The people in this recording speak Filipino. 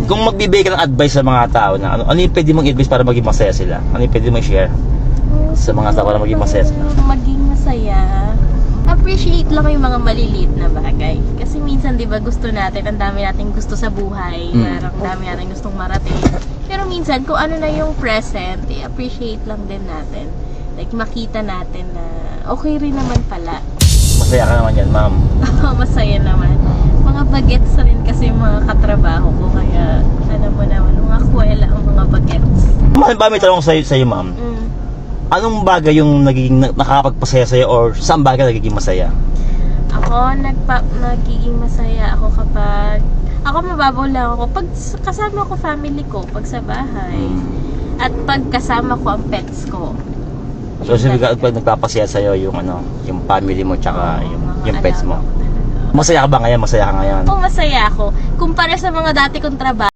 Kung magbibigay ka ng advice sa mga tao na ano yung pwede mong advice para maging masaya sila? Ano yung pwede mong share sa mga tao para maging masaya sila? Maging masaya. Appreciate lang yung mga maliliit na bagay. Kasi minsan, di ba, gusto natin, ang dami nating gusto sa buhay. Parang ang dami natin gustong marating. Pero minsan, kung ano na yung present, i-appreciate lang din natin. Like, makita natin na okay rin naman pala. Masaya ka naman yan, ma'am. Masaya naman. Mga bagets rin kasi yung mga katrabaho ko. Kaya, alam mo naman, mga kuwela ang mga bagets. Ba, may tanong sa'yo, ma'am. Anong bagay yung nagiging nakakapagpasaya sa'yo or saan bagay nagiging masaya? Ako, nagiging masaya ako kapag ako mababaw lang ako pag kasama ko family ko, pag sa bahay. At pag kasama ko ang pets ko. So, pag nagpapasaya sa'yo yung yung family mo tsaka yung pets mo. Masaya ka ba ngayon? Masaya ka ngayon? Oo, masaya ako. Kumpara sa mga dati kong trabaho.